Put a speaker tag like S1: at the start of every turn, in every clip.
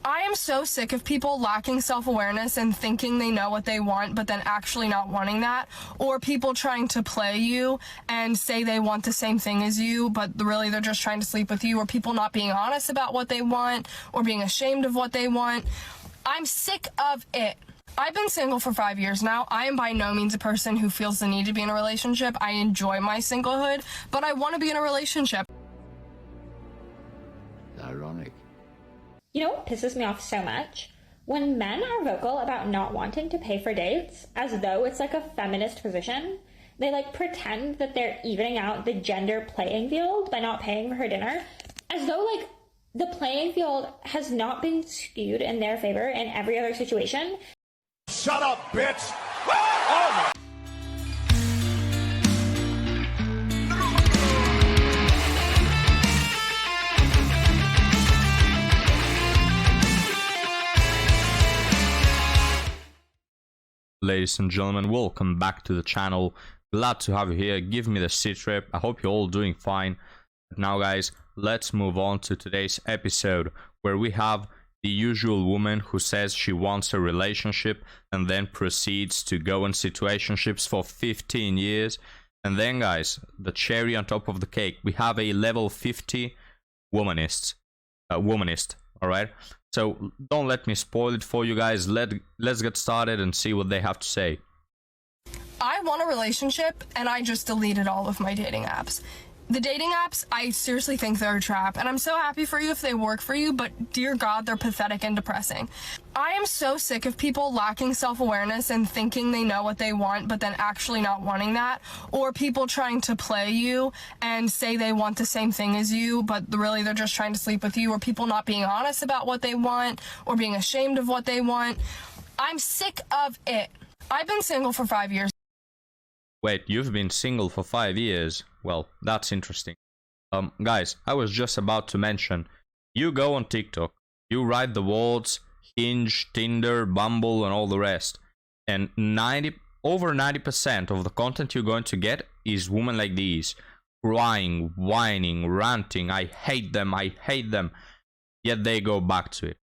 S1: I am so sick of people lacking self-awareness and thinking they know what they want, but then actually not wanting that, or people trying to play you and say they want the same thing as you, but really they're just trying to sleep with you, or people not being honest about what they want or being ashamed of what they want. I'm sick of it. I've been single for 5 years now. I am by no means a person who feels the need to be in a relationship. I enjoy my singlehood, but I want to be in a relationship.
S2: Ironic.
S3: You know what pisses me off so much? When men are vocal about not wanting to pay for dates, as though it's like a feminist position. They like pretend that they're evening out the gender playing field by not paying for her dinner, as though like the playing field has not been skewed in their favor in every other situation.
S2: Shut up, bitch! Oh my.
S4: Ladies and gentlemen, welcome back to the channel. Glad to have you here. Give me the sit rep. I hope you're all doing fine. But now guys, let's move on to today's episode, where we have the usual woman who says she wants a relationship and then proceeds to go in situationships for 15 years. And then guys, the cherry on top of the cake, we have a level 50 womanist. Alright, so don't let me spoil it for you guys. Let's get started and see what they have to say.
S1: I want a relationship, and I just deleted all of my dating apps. The dating apps, I seriously think they're a trap, and I'm so happy for you if they work for you, but dear God, they're pathetic and depressing. I am so sick of people lacking self-awareness and thinking they know what they want, but then actually not wanting that, or people trying to play you and say they want the same thing as you, but really they're just trying to sleep with you, or people not being honest about what they want or being ashamed of what they want. I'm sick of it. I've been single for 5 years.
S4: Wait, you've been single for 5 years? Well, that's interesting. Guys, I was just about to mention, you go on TikTok, you write the words Hinge, Tinder, Bumble, and all the rest, and over 90% of the content you're going to get is women like these, crying, whining, ranting, I hate them, yet they go back to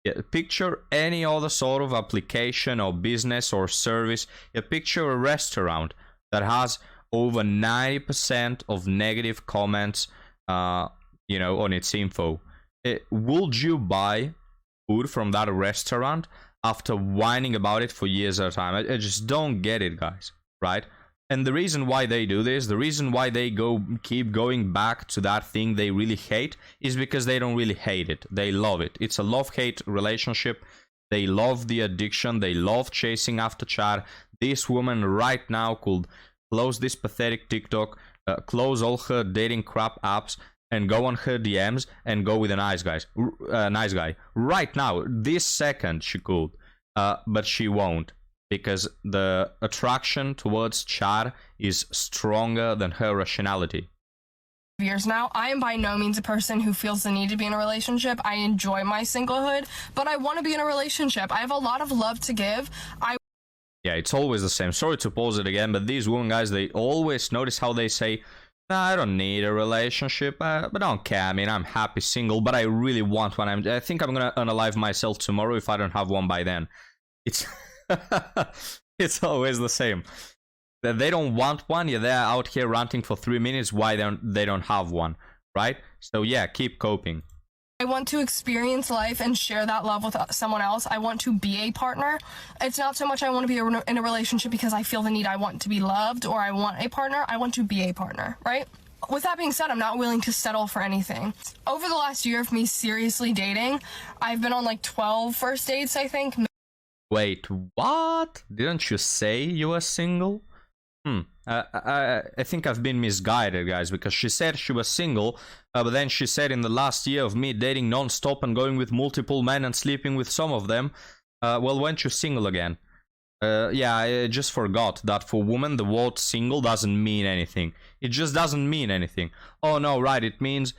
S4: it. Picture any other sort of application or business or service. Picture a restaurant that has over 90% of negative comments, on its info. Would you buy food from that restaurant after whining about it for years at a time? I just don't get it, guys, right? And the reason why they do this, the reason why they keep going back to that thing they really hate, is because they don't really hate it. They love it. It's a love-hate relationship. They love the addiction. They love chasing after Chad. This woman right now could close this pathetic TikTok, close all her dating crap apps, and go on her DMs and go with a nice guy. Right now, this second she could, but she won't, because the attraction towards Chad is stronger than her rationality.
S1: Years now. I am by no means a person who feels the need to be in a relationship. I enjoy my singlehood, but I want to be in a relationship. I have a lot of love to give.
S4: Yeah, it's always the same. Sorry to pause it again, but these women, guys, they always notice how they say, nah, I don't need a relationship, but I don't care. I mean, I'm happy single, but I really want one. I think I'm gonna unalive myself tomorrow if I don't have one by then. It's it's always the same. They don't want one, yeah, they're out here ranting for 3 minutes why they don't have one, right? So yeah, keep coping.
S1: I want to experience life and share that love with someone else. I want to be a partner. It's not so much I want to be in a relationship because I feel the need. I want to be loved, or I want a partner. I want to be a partner, right? With that being said, I'm not willing to settle for anything. Over the last year of me seriously dating, I've been on like 12 first dates, I think.
S4: Wait, what? Didn't you say you were single? I think I've been misguided, guys, because she said she was single, but then she said in the last year of me dating non-stop and going with multiple men and sleeping with some of them, well, weren't you single again? Yeah, I just forgot that for women the word single doesn't mean anything. It just doesn't mean anything. Oh no, right, it means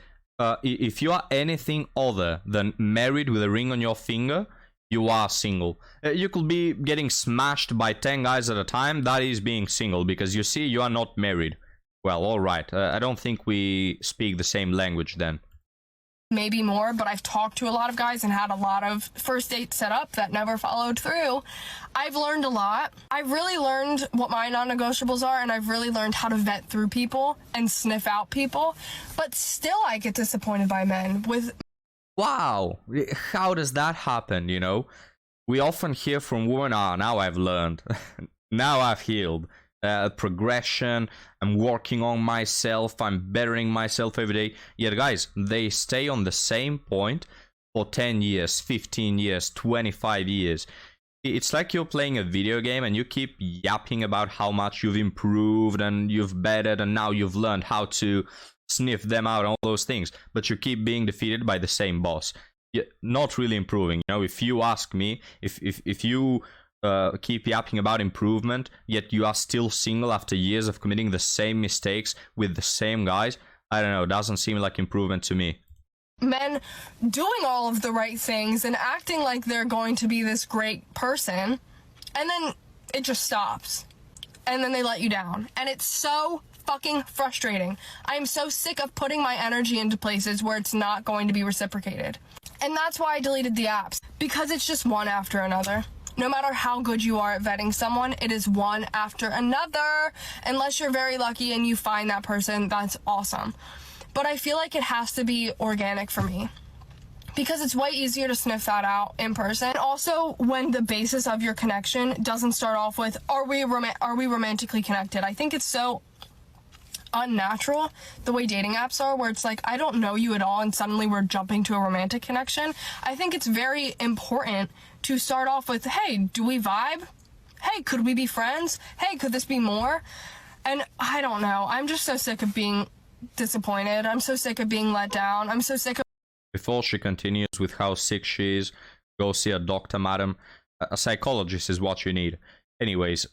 S4: if you are anything other than married with a ring on your finger, you are single. You could be getting smashed by 10 guys at a time. That is being single, because you see, you are not married. Well, alright. I don't think we speak the same language then.
S1: maybe more, but I've talked to a lot of guys and had a lot of first dates set up that never followed through. I've learned a lot. I've really learned what my non-negotiables are, and I've really learned how to vet through people and sniff out people, but still I get disappointed by men with...
S4: Wow, how does that happen, you know? We often hear from women, now I've learned, now I've healed. Progression, I'm working on myself, I'm bettering myself every day. Yet guys, they stay on the same point for 10 years, 15 years, 25 years. It's like you're playing a video game and you keep yapping about how much you've improved and you've bettered and now you've learned how to sniff them out and all those things, but you keep being defeated by the same boss. You're not really improving. You know, if you ask me, if you keep yapping about improvement, yet you are still single after years of committing the same mistakes with the same guys, I don't know, it doesn't seem like improvement to me.
S1: Men doing all of the right things and acting like they're going to be this great person, and then it just stops. And then they let you down. And it's so fucking frustrating. I am so sick of putting my energy into places where it's not going to be reciprocated. And that's why I deleted the apps, because it's just one after another. No matter how good you are at vetting someone, it is one after another. Unless you're very lucky and you find that person, that's awesome. But I feel like it has to be organic for me, because it's way easier to sniff that out in person. Also, when the basis of your connection doesn't start off with, are we romantically connected? I think it's so unnatural the way dating apps are, where it's like, I don't know you at all and suddenly we're jumping to a romantic connection. I think it's very important to start off with, hey, do we vibe? Hey, could we be friends? Hey, could this be more? And I don't know, I'm just so sick of being disappointed. I'm so sick of being let down. I'm so sick of...
S4: Before she continues with how sick she is, go see a doctor, madam. A psychologist is what you need. Anyways,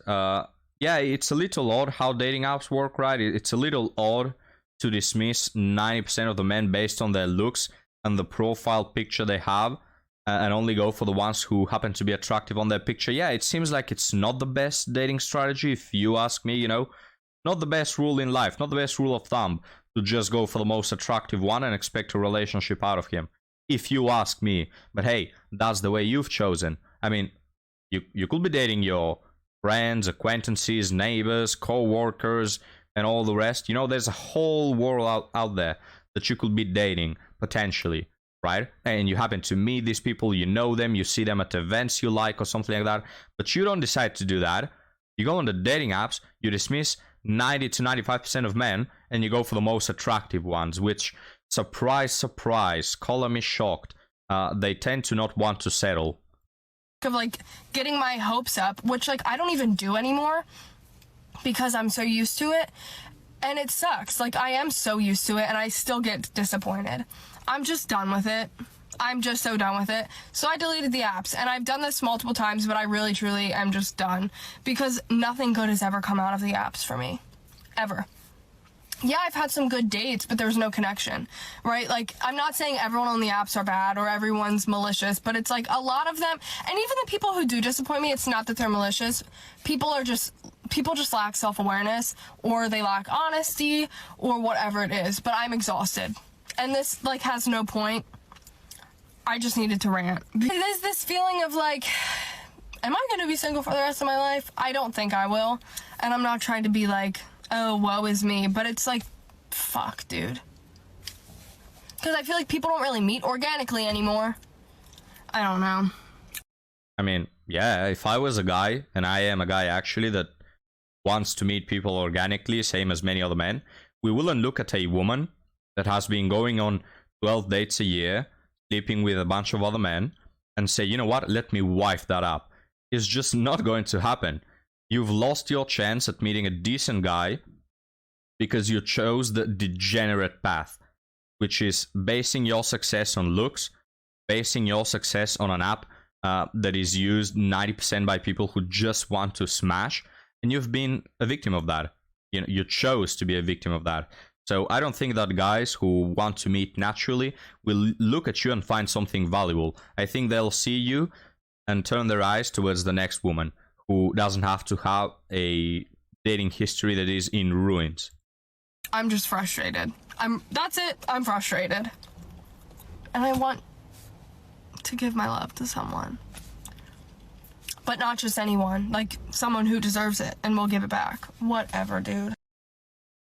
S4: yeah, it's a little odd how dating apps work, right? It's a little odd to dismiss 90% of the men based on their looks and the profile picture they have, and only go for the ones who happen to be attractive on their picture. Yeah, it seems like it's not the best dating strategy, if you ask me, you know. Not the best rule in life, not the best rule of thumb, to just go for the most attractive one and expect a relationship out of him, if you ask me. But hey, that's the way you've chosen. I mean, you could be dating your friends, acquaintances, neighbors, co-workers, and all the rest. You know, there's a whole world out there that you could be dating, potentially, right? And you happen to meet these people, you know them, you see them at events you like or something like that, but you don't decide to do that. You go on the dating apps, you dismiss 90 to 95% of men, and you go for the most attractive ones, which, surprise, surprise, color me shocked, they tend to not want to settle.
S1: Of like getting my hopes up, which like I don't even do anymore because I'm so used to it, and it sucks. Like, I am so used to it and I still get disappointed. I'm just done with it. I'm just so done with it. So I deleted the apps, and I've done this multiple times, but I really truly am just done, because nothing good has ever come out of the apps for me, ever. Yeah, I've had some good dates, but there's no connection, right? Like, I'm not saying everyone on the apps are bad or everyone's malicious, but it's like a lot of them, and even the people who do disappoint me, it's not that they're malicious. People just lack self-awareness, or they lack honesty, or whatever it is, but I'm exhausted. And this, like, has no point. I just needed to rant. There's this feeling of like, am I going to be single for the rest of my life? I don't think I will. And I'm not trying to be like, oh, woe is me. But it's like, fuck, dude. Because I feel like people don't really meet organically anymore. I don't know.
S4: I mean, yeah, if I was a guy, and I am a guy actually that wants to meet people organically, same as many other men, we wouldn't look at a woman that has been going on 12 dates a year, sleeping with a bunch of other men, and say, you know what, let me wife that up. It's just not going to happen. You've lost your chance at meeting a decent guy because you chose the degenerate path, which is basing your success on looks, basing your success on an app that is used 90% by people who just want to smash, and you've been a victim of that. You know, you chose to be a victim of that. So I don't think that guys who want to meet naturally will look at you and find something valuable. I think they'll see you and turn their eyes towards the next woman who doesn't have to have a dating history that is in ruins.
S1: I'm just frustrated. That's it. I'm frustrated. and I want to give my love to someone. But not just anyone, like someone who deserves it and will give it back. Whatever, dude.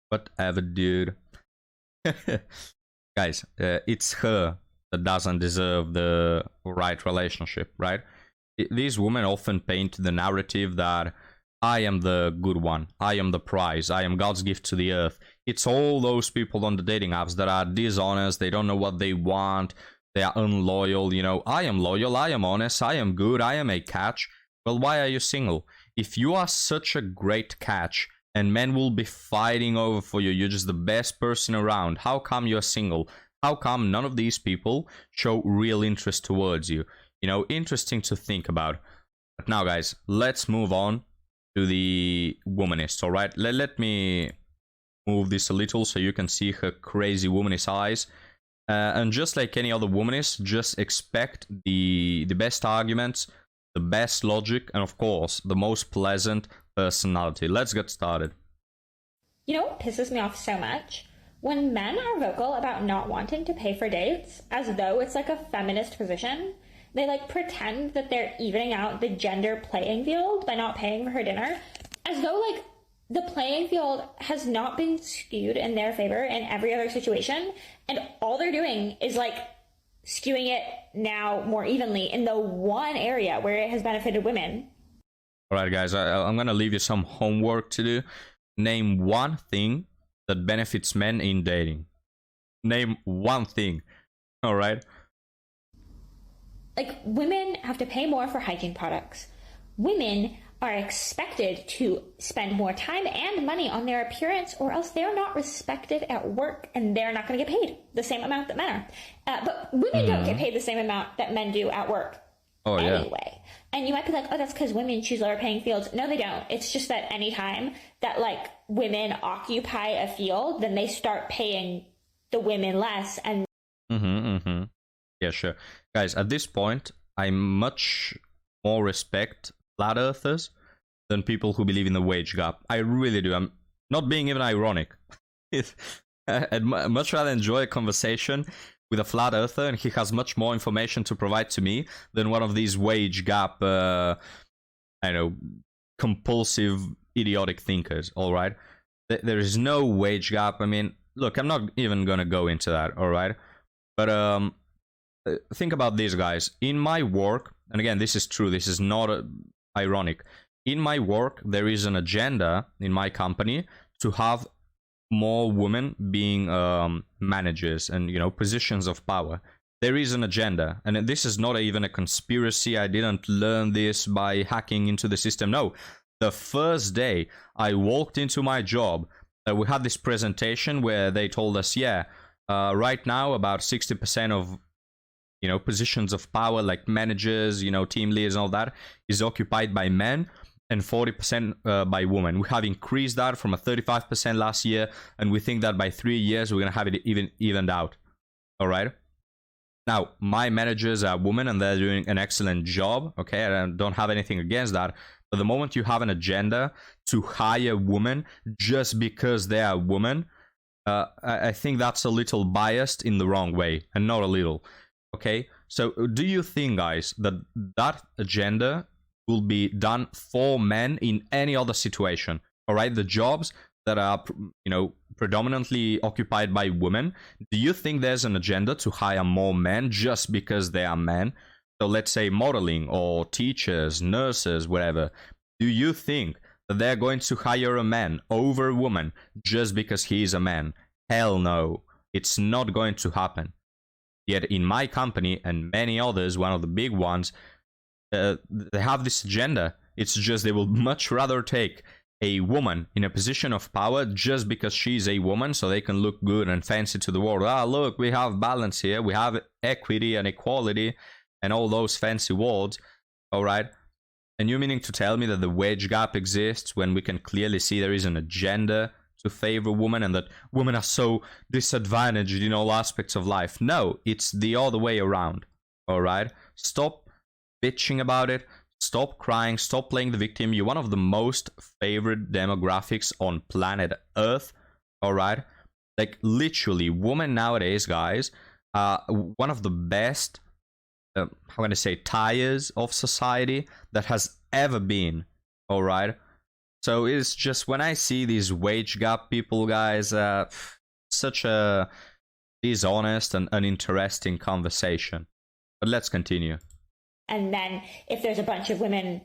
S4: Whatever, dude. Guys, it's her that doesn't deserve the right relationship, right? These women often paint the narrative that I am the good one, I am the prize, I am God's gift to the earth. It's all those people on the dating apps that are dishonest, they don't know what they want, they are unloyal, you know. I am loyal, I am honest, I am good, I am a catch. Well, why are you single? If you are such a great catch and men will be fighting over for you, you're just the best person around, how come you're single? How come none of these people show real interest towards you? You know, interesting to think about. But now, guys, let's move on to the womanist, all right? Let me move this a little so you can see her crazy womanist eyes. And just like any other womanist, just expect the best arguments, the best logic, and of course, the most pleasant personality. Let's get started.
S3: You know what pisses me off so much? When men are vocal about not wanting to pay for dates, as though it's like a feminist position, they like pretend that they're evening out the gender playing field by not paying for her dinner, as though like the playing field has not been skewed in their favor in every other situation, and all they're doing is like skewing it now more evenly in the one area where it has benefited women.
S4: All right, guys, I'm going to leave you some homework to do. Name one thing that benefits men in dating. Name one thing. All right?
S3: Like, women have to pay more for hygiene products. Women are expected to spend more time and money on their appearance, or else they're not respected at work and they're not going to get paid the same amount that men are. But women don't get paid the same amount that men do at work anyway. And you might be like, oh, that's because women choose lower paying fields. No, they don't. It's just that anytime that like women occupy a field, then they start paying the women less. And
S4: yeah, sure. Guys, at this point, I much more respect flat earthers than people who believe in the wage gap. I really do. I'm not being even ironic. I'd much rather enjoy a conversation with a flat earther, and he has much more information to provide to me than one of these wage gap, compulsive, idiotic thinkers, all right? There is no wage gap. I mean, look, I'm not even going to go into that, all right? But think about this, guys. In my work, and again, this is true, this is not ironic. In my work, there is an agenda in my company to have more women being managers and, you know, positions of power. There is an agenda, and this is not even a conspiracy. I didn't learn this by hacking into the system. No, the first day I walked into my job, we had this presentation where they told us, right now about 60% of, you know, positions of power like managers, you know, team leaders and all that is occupied by men, and 40% by women. We have increased that from a 35% last year, and we think that by 3 years we're going to have it evened out. All right? Now, my managers are women and they're doing an excellent job, okay? I don't have anything against that. But the moment you have an agenda to hire women just because they are women, I think that's a little biased in the wrong way, and not a little, okay? So do you think, guys, that that agenda will be done for men in any other situation? All right, the jobs that are, you know, predominantly occupied by women, do you think there's an agenda to hire more men just because they are men? So let's say modeling or teachers, nurses, whatever. Do you think that they're going to hire a man over a woman just because he is a man? Hell no, it's not going to happen. Yet in my company and many others, one of the big ones, they have this agenda. It's just they will much rather take a woman in a position of power just because she's a woman, so they can look good and fancy to the world. Ah, look, we have balance here, we have equity and equality and all those fancy words, all right? And you're meaning to tell me that the wage gap exists when we can clearly see there is an agenda to favor women and that women are so disadvantaged in all aspects of life? No, it's the other way around, all right? Stop bitching about it. Stop crying. Stop playing the victim. You're one of the most favored demographics on planet Earth. All right? Like, literally, women nowadays, guys, one of the best, how can I say, tires of society that has ever been. All right. So it's just when I see these wage gap people, guys, such a dishonest and uninteresting conversation. But let's continue.
S3: And then if there's a bunch of women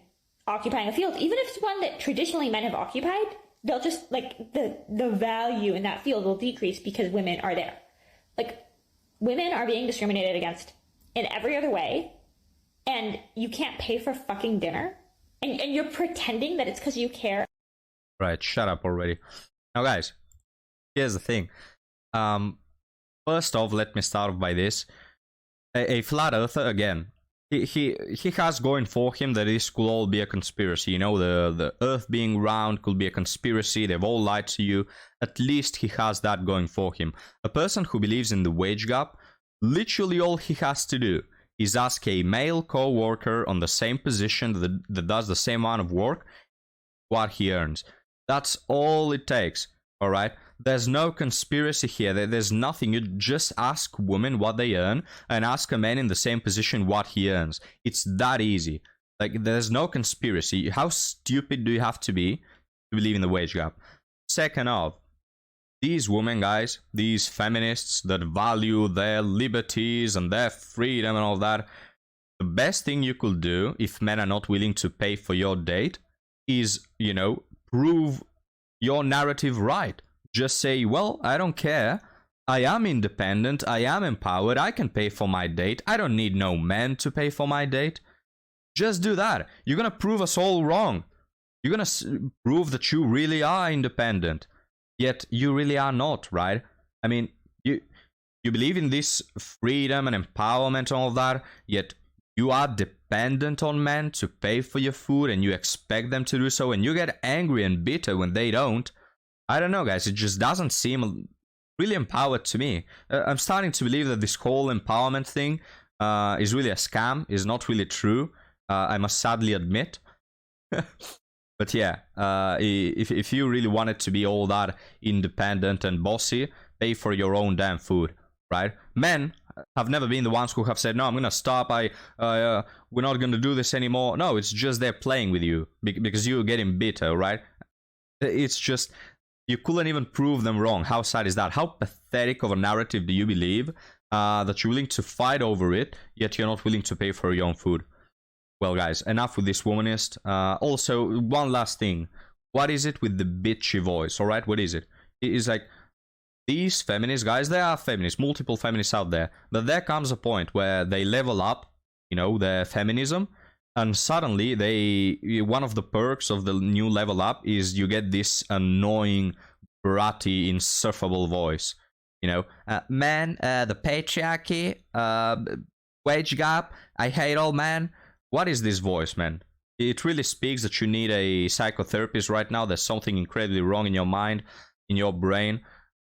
S3: occupying a field, even if it's one that traditionally men have occupied, they'll just, like, the value in that field will decrease because women are there. Like, women are being discriminated against in every other way, and you can't pay for fucking dinner, and you're pretending that it's because you care.
S4: Right, shut up already. Now, guys, here's the thing. First off, let me start off by this. A flat earther, again, he has going for him that this could all be a conspiracy. You know, the earth being round could be a conspiracy. They've all lied to you. At least he has that going for him. A person who believes in the wage gap, literally all he has to do is ask a male co-worker on the same position that does the same amount of work what he earns. That's all it takes. All right, there's no conspiracy here. There's nothing. You just ask women what they earn and ask a man in the same position what he earns. It's that easy. Like, there's no conspiracy. How stupid do you have to be to believe in the wage gap? Second off, these women, guys, these feminists that value their liberties and their freedom and all that, the best thing you could do if men are not willing to pay for your date is, you know, prove your narrative right. Just say, well, I don't care. I am independent. I am empowered. I can pay for my date. I don't need no man to pay for my date. Just do that. You're going to prove us all wrong. You're going to prove that you really are independent. Yet you really are not, right? I mean, you believe in this freedom and empowerment and all that, yet you are dependent on men to pay for your food and you expect them to do so, and you get angry and bitter when they don't. I don't know, guys. It just doesn't seem really empowered to me. I'm starting to believe that this whole empowerment thing is really a scam, is not really true. I must sadly admit. But yeah, if you really wanted to be all that independent and bossy, pay for your own damn food, right? Men have never been the ones who have said, no, I'm gonna stop, we're not gonna do this anymore. No, it's just they're playing with you because you're getting bitter, right? It's just, you couldn't even prove them wrong. How sad is that? How pathetic of a narrative do you believe that you're willing to fight over it, yet you're not willing to pay for your own food? Well, guys, enough with this womanist. Also, one last thing. What is it with the bitchy voice, all right? What is it? It is like, these feminists, guys, there are feminists, multiple feminists out there, that there comes a point where they level up, you know, their feminism, and suddenly one of the perks of the new level up is you get this annoying, bratty, insufferable voice. You know, man, the patriarchy, wage gap, I hate all men. What is this voice, man? It really speaks that you need a psychotherapist right now. There's something incredibly wrong in your mind, in your brain.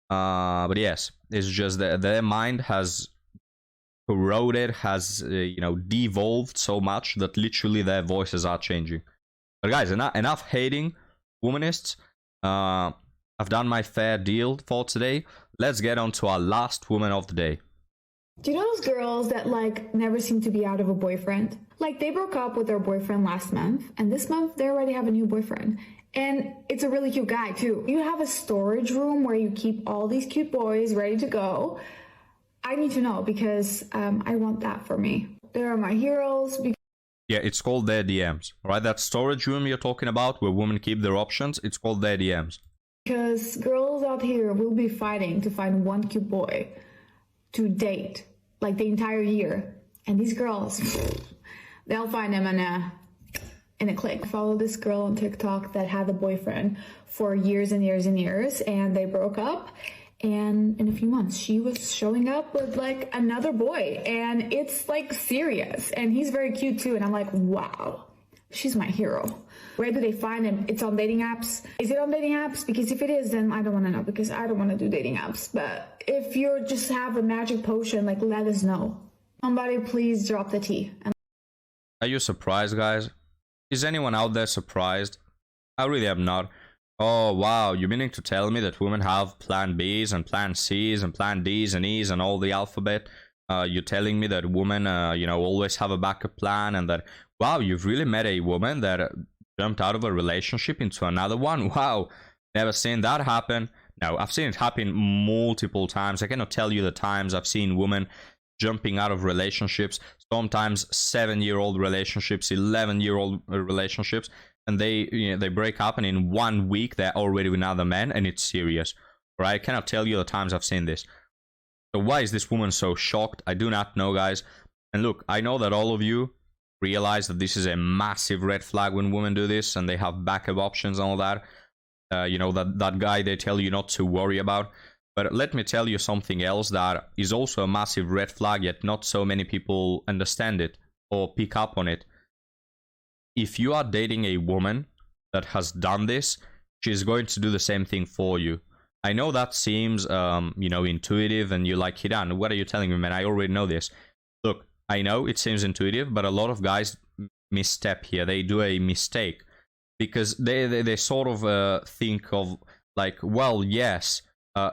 S4: But yes, it's just that their mind has corroded, has devolved so much that literally their voices are changing. But guys, enough hating womanists. I've done my fair deal for today. Let's get on to our last woman of the day.
S5: Do you know those girls that never seem to be out of a boyfriend? Like, they broke up with their boyfriend last month, and this month they already have a new boyfriend. And it's a really cute guy too. You have a storage room where you keep all these cute boys ready to go. I need to know because I want that for me. They're my heroes.
S4: Yeah, it's called their DMs, right? That storage room you're talking about where women keep their options, it's called their DMs.
S5: Because girls out here will be fighting to find one cute boy to date, like the entire year. And these girls, they'll find him in a click. Follow this girl on TikTok that had a boyfriend for years and years and years, and they broke up. And in a few months, she was showing up with another boy, and it's serious. And he's very cute too. And I'm like, wow, she's my hero. Where do they find him? It's on dating apps. Is it on dating apps? Because if it is, then I don't want to know, because I don't want to do dating apps. But if you just have a magic potion, let us know. Somebody please drop the tea.
S4: Are you surprised, guys? Is anyone out there surprised? I really am not. Oh, wow, you're meaning to tell me that women have plan Bs and plan Cs and plan Ds and Es and all the alphabet? you're telling me that women, you know, always have a backup plan, and that, wow, you've really met a woman that jumped out of a relationship into another one. Wow, never seen that happen. No, I've seen it happen multiple times. I cannot tell you the times I've seen women jumping out of relationships, sometimes 7-year-old relationships, 11-year-old relationships, and they break up, and in 1 week they're already with another man, and it's serious. Right? I cannot tell you the times I've seen this. So why is this woman so shocked? I do not know, guys. And look, I know that all of you realize that this is a massive red flag when women do this, and they have backup options and all that. You know, that guy they tell you not to worry about. But let me tell you something else that is also a massive red flag, yet not so many people understand it or pick up on it. If you are dating a woman that has done this, she's going to do the same thing for you. I know that seems, you know, intuitive, and you're like, Hidan, what are you telling me, man? I already know this. Look, I know it seems intuitive, but a lot of guys misstep here. They do a mistake because they sort of think of like, well, yes,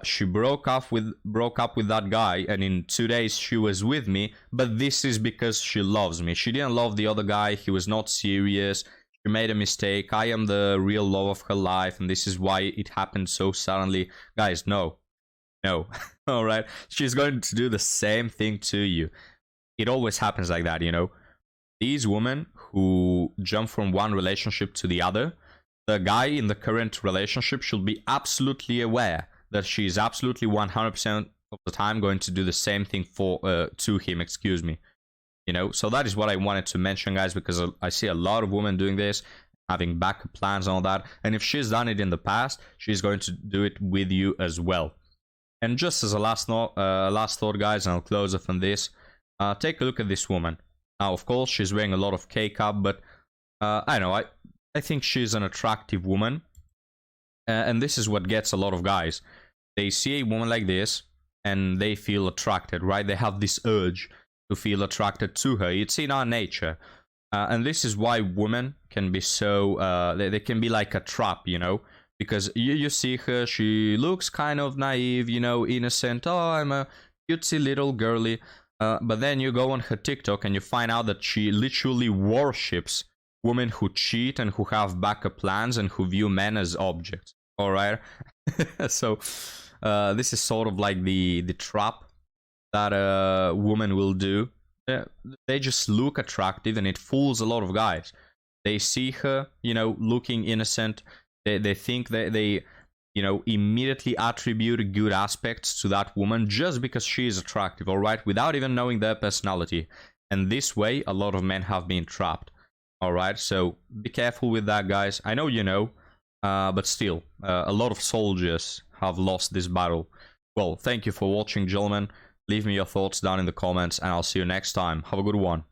S4: she broke up with that guy, and in 2 days she was with me, but this is because she loves me. She didn't love the other guy. He was not serious. She made a mistake. I am the real love of her life, and this is why it happened so suddenly. Guys, no. All right, she's going to do the same thing to you. It always happens like that, you know. These women who jump from one relationship to the other, the guy in the current relationship should be absolutely aware that she is absolutely 100% of the time going to do the same thing to him, excuse me. You know, so that is what I wanted to mention, guys, because I see a lot of women doing this, having backup plans and all that. And if she's done it in the past, she's going to do it with you as well. And just as a last thought, guys, and I'll close off on this, take a look at this woman. Now, of course, she's wearing a lot of K-cup, but I know, I think she's an attractive woman. And this is what gets a lot of guys. They see a woman like this, and they feel attracted, right? They have this urge to feel attracted to her. It's in our nature. And this is why women can be so... they can be like a trap, you know? Because you see her, she looks kind of naive, you know, innocent. Oh, I'm a cutesy little girly. But then you go on her TikTok and you find out that she literally worships women who cheat and who have backup plans and who view men as objects. All right? So this is sort of like the trap that a woman will do. They just look attractive, and it fools a lot of guys. They see her, you know, looking innocent. They think that they, you know, immediately attribute good aspects to that woman just because she is attractive, all right, without even knowing their personality. And this way, a lot of men have been trapped. All right, so be careful with that, guys. I know you know, but still, a lot of soldiers have lost this battle. Well, thank you for watching, gentlemen. Leave me your thoughts down in the comments, and I'll see you next time. Have a good one.